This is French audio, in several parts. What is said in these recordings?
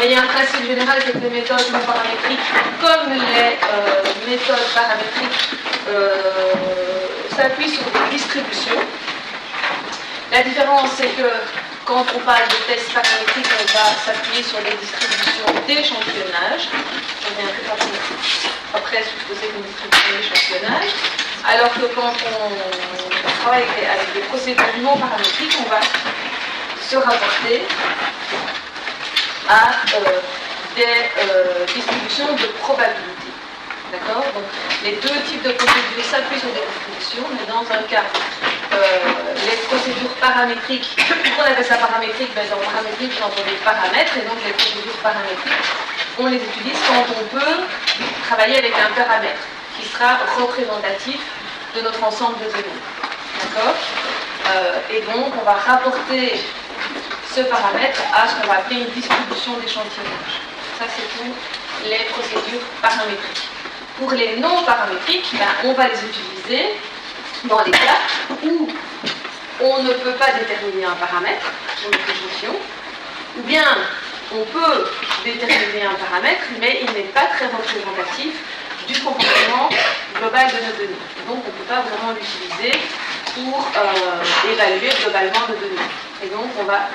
Mais il y a un principe général, c'est que les méthodes non paramétriques, comme les méthodes paramétriques, s'appuient sur des distributions. La différence, c'est que quand on parle de tests paramétriques, on va s'appuyer sur des distributions d'échantillonnage. Je reviendrai après sur ce que c'est qu'une distribution d'échantillonnage. Alors que quand on travaille avec des procédures non paramétriques, on va se rapporter à des distributions de probabilité. D'accord? Donc, les deux types de procédures s'appuient sur des distributions, mais dans un cas, les procédures paramétriques, pourquoi on appelle ça paramétrique? Ben, dans paramétrique, j'entends des paramètres, et donc les procédures paramétriques, on les utilise quand on peut travailler avec un paramètre qui sera représentatif de notre ensemble de données. D'accord? Et donc, on va rapporter ce paramètre à ce qu'on va appeler une distribution d'échantillonnage. Ça, c'est pour les procédures paramétriques. Pour les non paramétriques, ben, on va les utiliser dans les cas où on ne peut pas déterminer un paramètre sur notre échantillon, ou bien on peut déterminer un paramètre, mais il n'est pas très représentatif du comportement global de nos données. Donc on ne peut pas vraiment l'utiliser pour évaluer globalement nos données. Et donc on va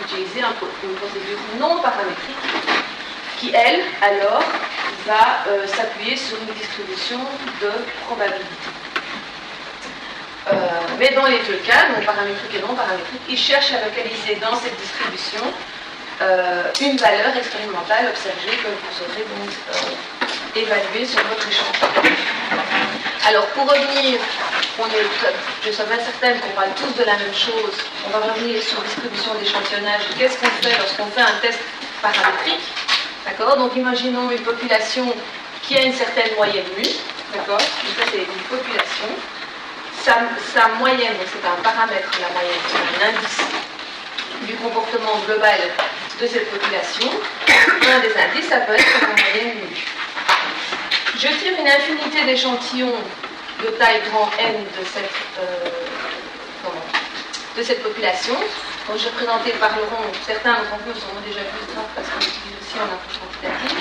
utiliser une procédure non paramétrique qui, elle, alors, va s'appuyer sur une distribution de probabilité. Mais dans les deux cas, donc paramétrique et non paramétrique, ils cherchent à localiser dans cette distribution une valeur expérimentale observée que vous aurez donc évaluée sur votre échantillon. Alors pour revenir, je suis bien certaine qu'on parle tous de la même chose, on va revenir sur distribution d'échantillonnage. Qu'est-ce qu'on fait lorsqu'on fait un test paramétrique? D'accord? Donc imaginons une population qui a une certaine moyenne mu, d'accord? Donc ça c'est une population. Sa moyenne, donc c'est un paramètre, la moyenne, c'est un indice du comportement global de cette population. Un des indices, ça peut être la moyenne mu. Je tire une infinité d'échantillons de taille grand N de cette population. Donc je vais présenter par le rond, certains d'entre vous sont déjà plus graves parce qu'on utilise aussi en approche quantitative.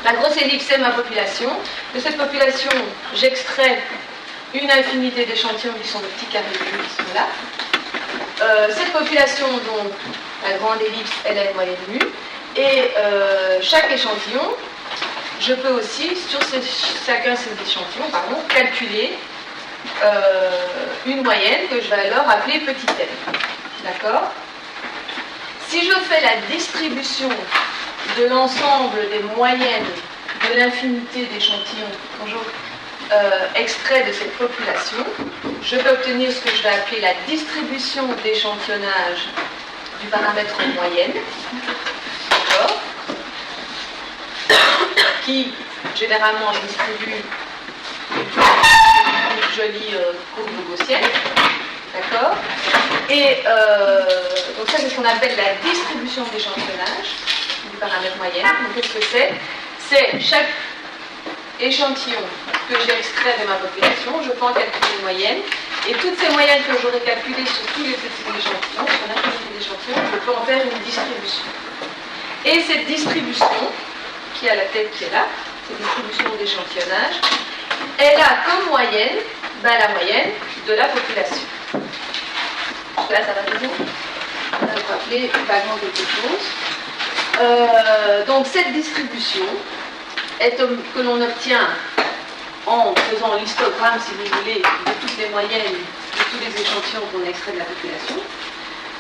La grosse ellipse, c'est ma population. De cette population, j'extrais une infinité d'échantillons qui sont des petits carrés bleus qui sont là. Cette population, donc, la grande ellipse, elle a une moyenne mu. Et chaque échantillon, je peux aussi, sur chacun de ces échantillons, calculer une moyenne que je vais alors appeler petit m. D'accord? Si je fais la distribution de l'ensemble des moyennes de l'infinité d'échantillons extraits de cette population, je peux obtenir ce que je vais appeler la distribution d'échantillonnage du paramètre moyenne, d'accord, qui généralement distribue une jolie courbe gaussienne, d'accord. Et donc ça c'est ce qu'on appelle la distribution d'échantillonnage du paramètre moyenne. Donc qu'est-ce que c'est? C'est chaque échantillon que j'ai extrait de ma population, je peux en calculer une moyenne, et toutes ces moyennes que j'aurai calculées sur tous les petits échantillons, sur l'infinité d'échantillons, je peux en faire une distribution. Et cette distribution, qui a la tête qui est là, cette distribution d'échantillonnage, elle a comme moyenne la moyenne de la population. Là, ça va toujours. On va rappeler vaguement quelque chose. Donc cette distribution que l'on obtient en faisant l'histogramme, si vous voulez, de toutes les moyennes, de tous les échantillons qu'on extrait de la population,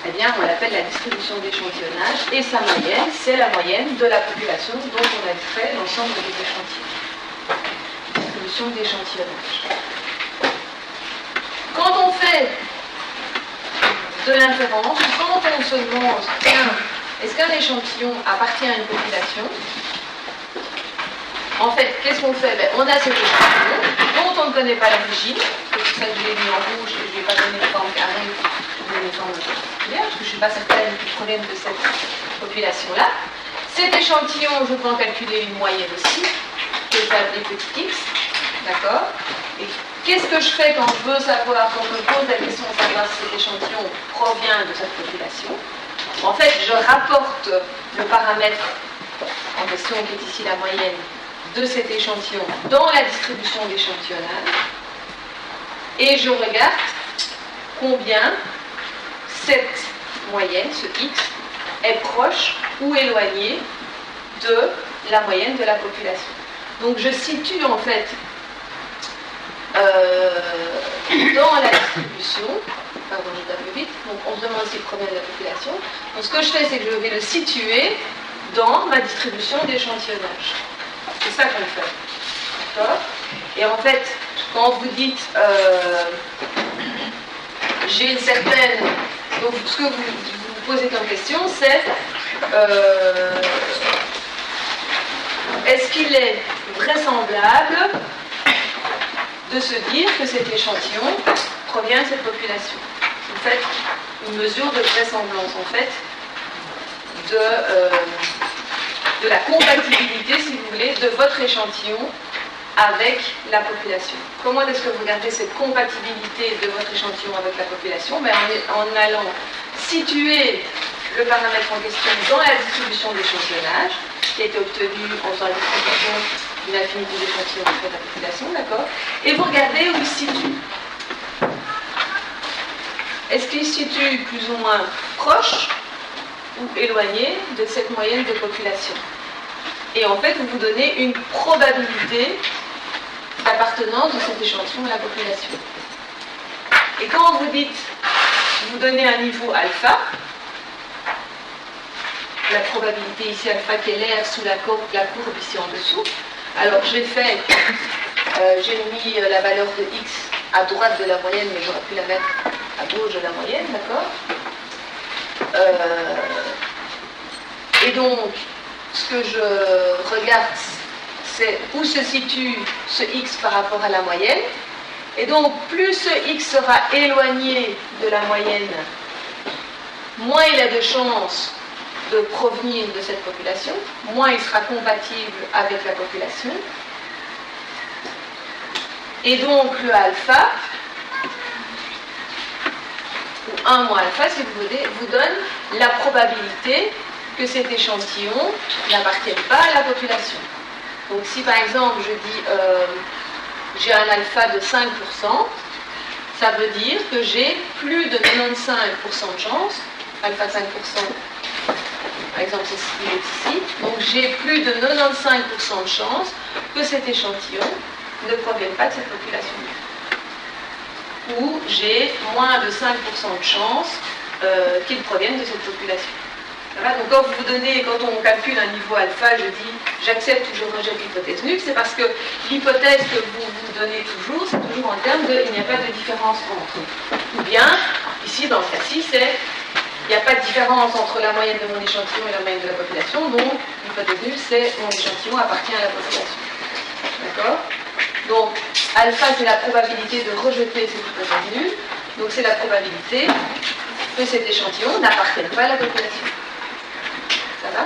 eh bien, on l'appelle la distribution d'échantillonnage, et sa moyenne, c'est la moyenne de la population dont on a extrait l'ensemble des échantillons. Distribution d'échantillonnage. Quand on fait de l'inférence, quand on se demande, est-ce qu'un échantillon appartient à une population? En fait, qu'est-ce qu'on fait? On a cet échantillon dont on ne connaît pas l'origine, c'est pour ça que je l'ai mis en rouge et je ne lui ai pas donné de forme carrée, je lui ai donné une forme particulière, parce que je ne suis pas certaine du problème de cette population-là. Cet échantillon, je peux en calculer une moyenne aussi, que je vais appeler petit x, d'accord? Et qu'est-ce que je fais quand je veux savoir, quand je me pose la question de savoir si cet échantillon provient de cette population? En fait, je rapporte le paramètre en question, qui est ici la moyenne de cet échantillon, dans la distribution d'échantillonnage, et je regarde combien cette moyenne, ce x, est proche ou éloigné de la moyenne de la population. Donc je situe en fait dans la distribution, pardon, je vais un peu vite, donc on se demande s'il provient de la population. Donc ce que je fais, c'est que je vais le situer dans ma distribution d'échantillonnage. C'est ça qu'on fait. D'accord ? Et en fait, quand vous dites j'ai une certaine. Donc ce que vous posez comme question, c'est est-ce qu'il est vraisemblable de se dire que cet échantillon provient de cette population? Vous faites une mesure de vraisemblance, en fait, de la compatibilité, si vous voulez, de votre échantillon avec la population. Comment est-ce que vous regardez cette compatibilité de votre échantillon avec la population? En allant situer le paramètre en question dans la distribution d'échantillonnage, qui a été obtenue en faisant la distribution d'une affinité d'échantillon auprès de la population, d'accord? Et vous regardez où il se situe. Est-ce qu'il se situe plus ou moins proche ou éloigné de cette moyenne de population? Et en fait, vous vous donnez une probabilité d'appartenance de cet échantillon à la population. Et quand vous dites, vous donnez un niveau alpha, la probabilité ici alpha qui est l'air sous la courbe ici en dessous, alors j'ai mis la valeur de x à droite de la moyenne, mais j'aurais pu la mettre à gauche de la moyenne, d'accord? Et donc, ce que je regarde, c'est où se situe ce x par rapport à la moyenne. Et donc, plus ce x sera éloigné de la moyenne, moins il a de chances de provenir de cette population, moins il sera compatible avec la population. Et donc, le alpha, ou 1 moins alpha, si vous voulez, vous donne la probabilité que cet échantillon n'appartienne pas à la population. Donc si par exemple je dis j'ai un alpha de 5%, ça veut dire que j'ai plus de 95% de chance, alpha 5%, par exemple il est ici, donc j'ai plus de 95% de chance que cet échantillon ne provienne pas de cette population. Ou j'ai moins de 5% de chance qu'il provienne de cette population. Voilà, donc quand on calcule un niveau alpha, je dis j'accepte ou je rejette l'hypothèse nulle, c'est parce que l'hypothèse que vous vous donnez toujours, c'est toujours en termes de il n'y a pas de différence entre. Ou bien, ici dans ce cas-ci, c'est il n'y a pas de différence entre la moyenne de mon échantillon et la moyenne de la population, donc l'hypothèse nulle, c'est mon échantillon appartient à la population. D'accord? Donc alpha, c'est la probabilité de rejeter cette hypothèse nulle, donc c'est la probabilité que cet échantillon n'appartienne pas à la population. Ça va?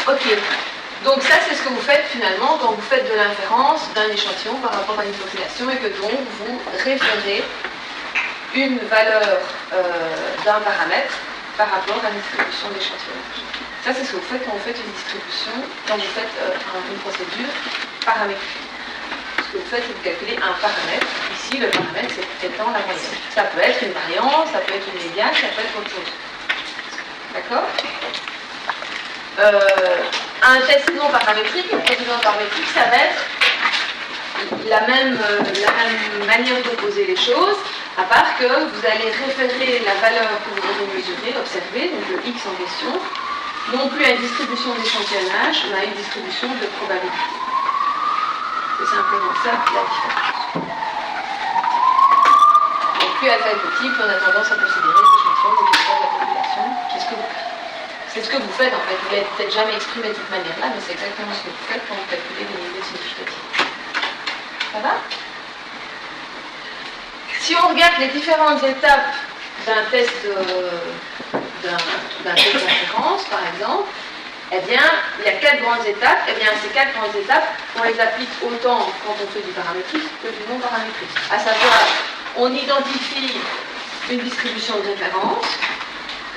Ok. Donc ça, c'est ce que vous faites finalement quand vous faites de l'inférence d'un échantillon par rapport à une population et que donc vous référez une valeur d'un paramètre par rapport à une distribution d'échantillonnage. Ça, c'est ce que vous faites quand vous faites une distribution, quand vous faites une procédure paramétrique. Ce que vous faites, c'est que vous calculez un paramètre. Ici, le paramètre, c'est étant la moyenne. Ça peut être une variance, ça peut être une médiane, ça peut être autre chose. D'accord? Un test non paramétrique, une procédure non paramétrique, ça va être la même manière de poser les choses, à part que vous allez référer la valeur que vous avez mesurée, observée, donc le x en question, non plus à une distribution d'échantillonnage, mais à une distribution de probabilité. C'est simplement ça la différence. Donc plus alpha est petit, plus on a tendance à considérer l'échantillon de la population. C'est ce que vous faites en fait. Vous ne l'avez peut-être jamais exprimé de cette manière-là, mais c'est exactement ce que vous faites quand vous calculez des niveaux significatifs. Ça va? Si on regarde les différentes étapes d'un test d'inférence, par exemple, eh bien, il y a 4 grandes étapes. Eh bien, ces 4 grandes étapes, on les applique autant quand on fait du paramétrique que du non paramétrique. À savoir, on identifie une distribution de référence.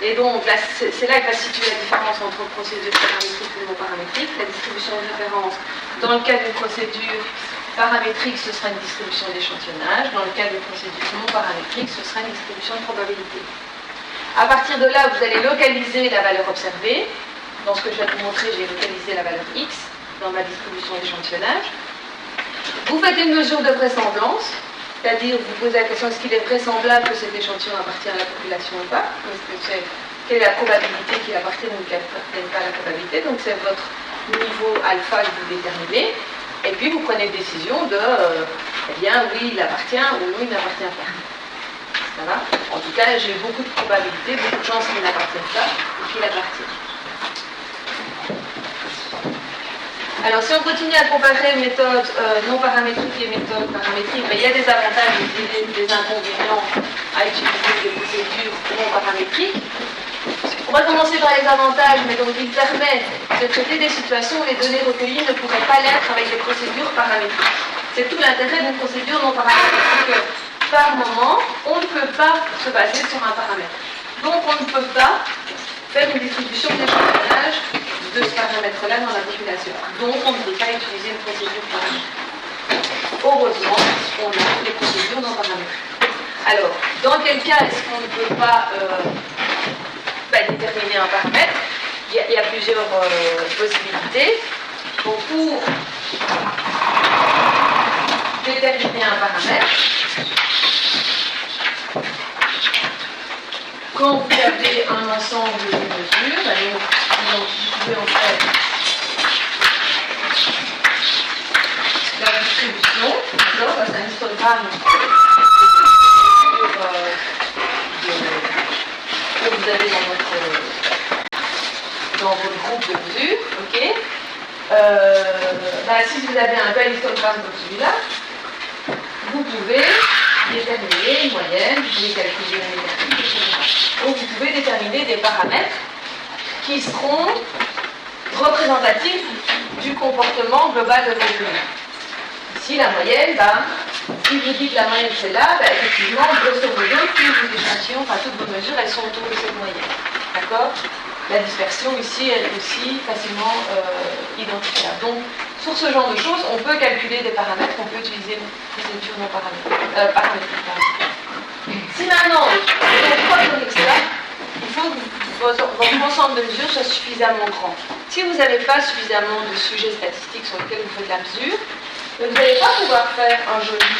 Et donc, c'est là que va se situer la différence entre procédure paramétrique et non paramétrique. La distribution de référence, dans le cas d'une procédure paramétrique, ce sera une distribution d'échantillonnage. Dans le cas d'une procédure non paramétrique, ce sera une distribution de probabilité. À partir de là, vous allez localiser la valeur observée. Dans ce que je viens de vous montrer, j'ai localisé la valeur X dans ma distribution d'échantillonnage. Vous faites une mesure de vraisemblance, c'est-à-dire vous posez la question est-ce qu'il est vraisemblable que cet échantillon appartient à la population ou pas? Quelle est la probabilité qu'il appartienne ou qu'il n'appartienne pas à la probabilité? Donc c'est votre niveau alpha que vous déterminez. Et puis vous prenez une décision de eh bien oui, il appartient ou non, il n'appartient pas. Ça va? En tout cas, j'ai beaucoup de probabilités, beaucoup de chances qu'il n'appartienne pas ou qu'il appartient. Alors, si on continue à comparer méthodes non paramétriques et méthodes paramétriques, il y a des avantages et des inconvénients à utiliser des procédures non paramétriques. On va commencer par les avantages, mais donc il permet de traiter des situations où les données recueillies ne pourraient pas l'être avec des procédures paramétriques. C'est tout l'intérêt d'une procédure non paramétrique, c'est que par moment, on ne peut pas se baser sur un paramètre. Donc on ne peut pas faire une distribution d'échantillonnage de ce paramètre-là dans la population. Donc on ne peut pas utiliser une procédure paramétrique. Heureusement, on a les procédures non paramétriques. Alors, dans quel cas est-ce qu'on ne peut pas déterminer un paramètre? Il y a plusieurs possibilités. Donc pour déterminer un paramètre, quand vous avez un ensemble de mesures, alors vous pouvez en faire la distribution, d'accord, c'est un histogramme que vous avez dans votre groupe de mesures, ok. Si vous avez un bel histogramme comme celui-là, vous pouvez déterminer une moyenne, vous pouvez calculer une négative, etc. Donc vous pouvez déterminer des paramètres qui seront représentatifs du comportement global de vos données. Ici, la moyenne, si vous dites que la moyenne c'est là, effectivement, grosso modo, tous vos échantillons, enfin toutes vos mesures, elles sont autour de cette moyenne. D'accord? La dispersion ici est aussi facilement identifiable. Donc, sur ce genre de choses, on peut calculer des paramètres, on peut utiliser une procédure non paramétrique. Si maintenant, vous n'avez pas besoin de cela, il faut que votre ensemble de mesures soit suffisamment grand. Si vous n'avez pas suffisamment de sujets statistiques sur lesquels vous faites la mesure, vous n'allez pas pouvoir faire un joli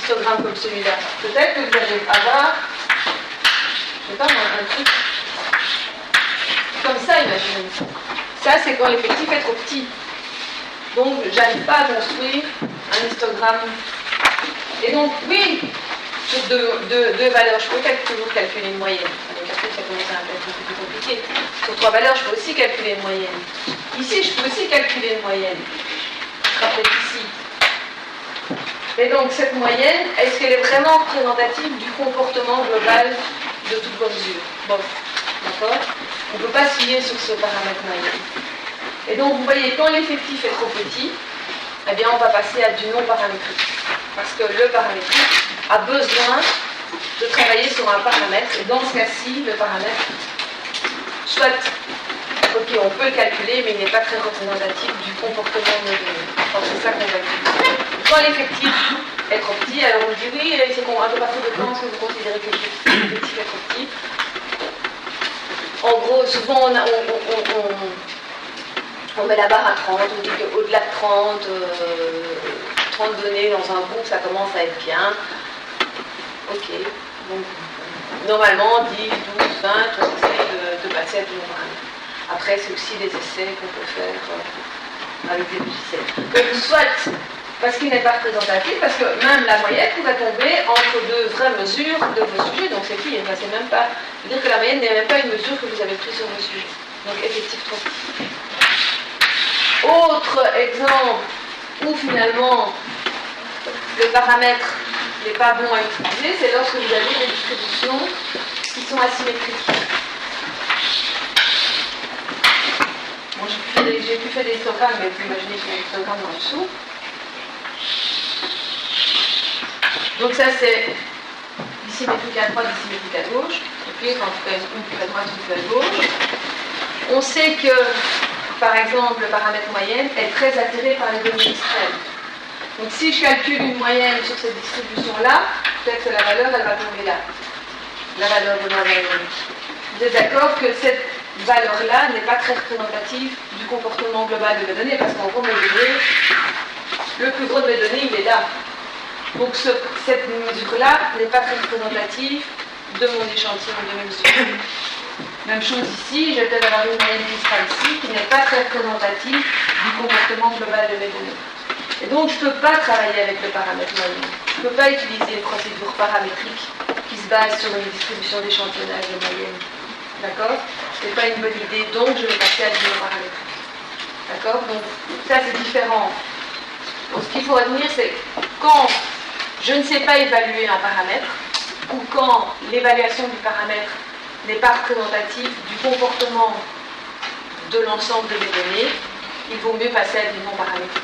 histogramme comme celui-là. Peut-être que vous allez avoir, je sais pas moi, un truc comme ça, imaginez. Ça, c'est quand l'effectif est trop petit. Donc, j'arrive pas à construire un histogramme. Et donc, oui, sur deux valeurs, je peux toujours calculer une moyenne. Avec après, ça commence à être un peu plus compliqué. Sur 3 valeurs, je peux aussi calculer une moyenne. Ici, je peux aussi calculer une moyenne. Ce sera peut-être ici. Et donc, cette moyenne, est-ce qu'elle est vraiment représentative du comportement global de toutes vos mesures? Bon, d'accord? On ne peut pas se fier sur ce paramètre moyenne. Et donc, vous voyez, quand l'effectif est trop petit, eh bien, on va passer à du non paramétrique. Parce que le paramétrique a besoin de travailler sur un paramètre. Et dans ce cas-ci, le paramètre, soit, ok, on peut le calculer, mais il n'est pas très représentatif du comportement de nos données. Donc, c'est ça qu'on va utiliser. Quand l'effectif est trop petit, alors on dit oui, c'est un peu partir de quand est-ce que vous considérez que l'effectif est trop petit? En gros, souvent on met la barre à 30, on dit qu'au-delà de 30 données dans un groupe, ça commence à être bien. Ok, donc normalement 10, 12, 20, on essaie de passer à du non-paramètre. Après, c'est aussi des essais qu'on peut faire avec des logiciels. Donc soit parce qu'il n'est pas représentatif, parce que même la moyenne va tomber entre deux vraies mesures de vos sujets, donc c'est qui? C'est même pas. C'est-à-dire que la moyenne n'est même pas une mesure que vous avez prise sur vos sujets. Donc effectif trop petit. Autre exemple où finalement le paramètre n'est pas bon à utiliser, c'est lorsque vous avez des distributions qui sont asymétriques. Bon, j'ai pu faire des histogrammes, mais vous imaginez qu'il y a des histogrammes en dessous. Donc ça c'est symétrique à droite et symétrique à gauche, okay, enfin, en tout cas une plus à droite, une plus à gauche. On sait que, par exemple, le paramètre moyenne est très attiré par les données extrêmes. Donc si je calcule une moyenne sur cette distribution-là, peut-être que la valeur, elle va tomber là. La valeur de ma moyenne. Vous êtes d'accord que cette valeur-là n'est pas très représentative du comportement global de mes données, parce qu'en gros, mes données, le plus gros de mes données, il est là. Donc cette mesure-là n'est pas très représentative de mon échantillon de mes mesures. Même chose ici, je vais peut-être avoir une moyenne qui sera ici, qui n'est pas très représentative du comportement global de mes données. Et donc, je ne peux pas travailler avec le paramètre moyenne. Je ne peux pas utiliser une procédure paramétrique qui se base sur une distribution d'échantillonnage de moyenne. D'accord? Ce n'est pas une bonne idée, donc je vais passer à du non-paramétrique. D'accord? Donc, ça, c'est différent. Donc, ce qu'il faut retenir, c'est quand je ne sais pas évaluer un paramètre, ou quand l'évaluation du paramètre n'est pas représentative du comportement de l'ensemble de mes données, il vaut mieux passer à du non-paramétrique.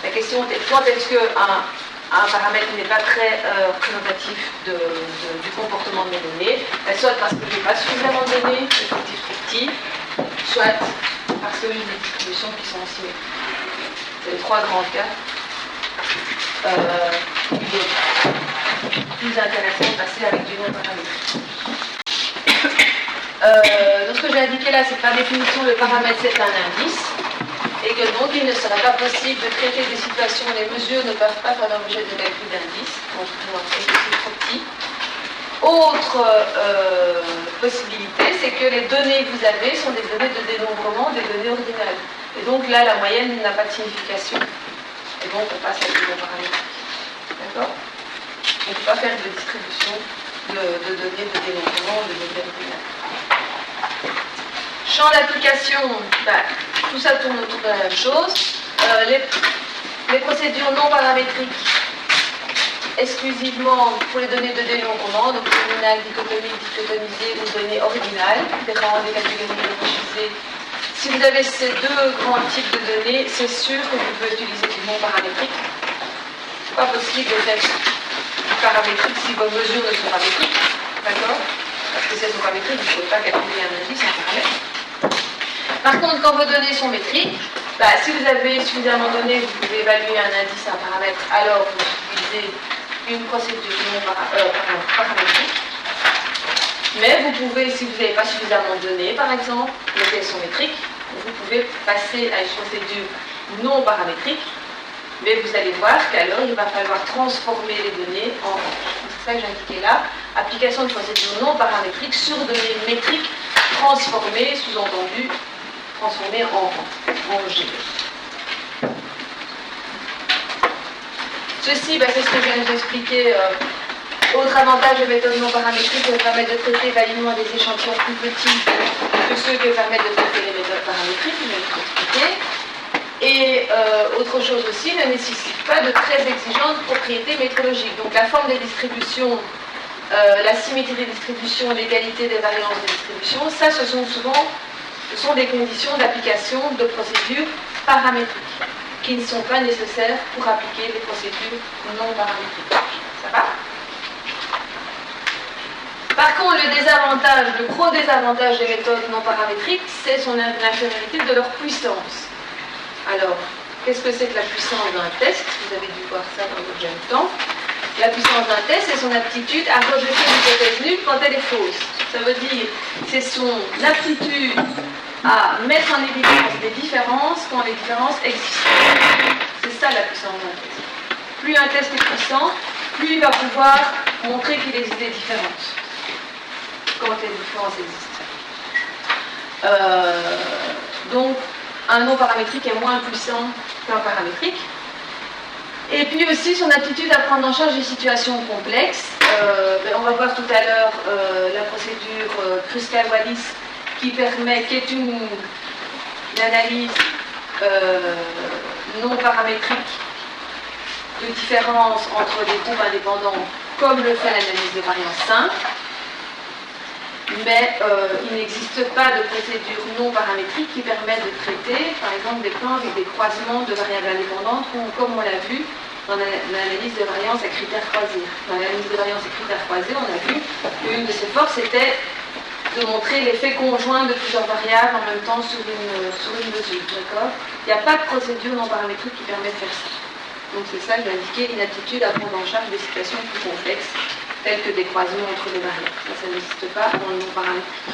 La question est quand est-ce qu'un paramètre n'est pas très représentatif du comportement de mes données, soit parce que je n'ai pas suffisamment de données, effectifs fictifs, soit parce que j'ai des distributions qui sont en symétrie. C'est les trois grands cas. Il est plus intéressant de passer avec du non-paramétrique. Donc ce que j'ai indiqué là, c'est que par définition, le paramètre c'est un indice. Et que donc il ne serait pas possible de traiter des situations où les mesures ne peuvent pas faire l'objet de calcul d'indices, donc c'est trop petit. Autre possibilité, c'est que les données que vous avez sont des données de dénombrement, des données ordinales. Et donc là, la moyenne n'a pas de signification. Et donc on passe à des non-paramétriques. D'accord? On ne peut pas faire de distribution de données de dénombrement, de données ordinales. Champ d'application, tout ça tourne autour de la même chose. Les procédures non paramétriques, exclusivement pour les données de dénombrement, donc nominales, dichotomiques, dichotomisées ou données ordinales, différentes des catégories hiérarchisées. Si vous avez ces deux grands types de données, c'est sûr que vous pouvez utiliser du non paramétrique. Ce n'est pas possible de faire du paramétrique si vos mesures ne sont pas métriques. D'accord? Parce que si elles ne sont pas métriques, vous ne pouvez pas calculer un indice, un paramètre. Par contre, quand vos données sont métriques, si vous avez suffisamment de données, vous pouvez évaluer un indice, un paramètre, alors vous utilisez une procédure non paramétrique. Mais vous pouvez, si vous n'avez pas suffisamment de données, par exemple, mais qu'elles sont métriques, vous pouvez passer à une procédure non paramétrique, mais vous allez voir qu'alors il va falloir transformer les données en range. C'est ça que j'ai indiqué là. Application de procédure non paramétrique sur données métriques transformées, sous-entendu, transformées en rangées. Ceci, c'est ce que je viens de vous expliquer. Autre avantage des méthodes non paramétriques, elles permettent de traiter validement des échantillons plus petits que ceux que permettent de traiter les méthodes paramétriques, je vais vous expliquer. Et autre chose aussi, ne nécessite pas de très exigeantes propriétés métrologiques. Donc la forme des distributions, la symétrie des distributions, l'égalité des variances des distributions, ça ce sont des conditions d'application de procédures paramétriques qui ne sont pas nécessaires pour appliquer des procédures non paramétriques. Ça va ? Par contre, le gros désavantage des méthodes non paramétriques, c'est l'infériorité de leur puissance. Alors, qu'est-ce que c'est que la puissance d'un test? Vous avez dû voir ça dans l'objet du temps. La puissance d'un test, c'est son aptitude à rejeter l'hypothèse nulle quand elle est fausse. Ça veut dire, c'est son aptitude à mettre en évidence des différences quand les différences existent. C'est ça la puissance d'un test. Plus un test est puissant, plus il va pouvoir montrer qu'il existe des différences quand les différences existent. Donc, un non paramétrique est moins puissant qu'un paramétrique. Et puis aussi son aptitude à prendre en charge des situations complexes. On va voir tout à l'heure la procédure Kruskal-Wallis qui est une analyse non paramétrique de différence entre des groupes indépendants, comme le fait l'analyse de variance simple. Mais il n'existe pas de procédure non paramétrique qui permette de traiter, par exemple, des plans avec des croisements de variables indépendantes, comme on l'a vu, dans l'analyse de variance à critères croisés. Dans l'analyse de variance à critères croisés, on a vu qu'une de ses forces était de montrer l'effet conjoint de plusieurs variables en même temps sur une mesure. D'accord ? Il n'y a pas de procédure non paramétrique qui permet de faire ça. Donc c'est ça que j'ai indiqué, inaptitude à prendre en charge des situations plus complexes, telles que des croisements entre les variables. Ça n'existe pas dans le non paramétrique.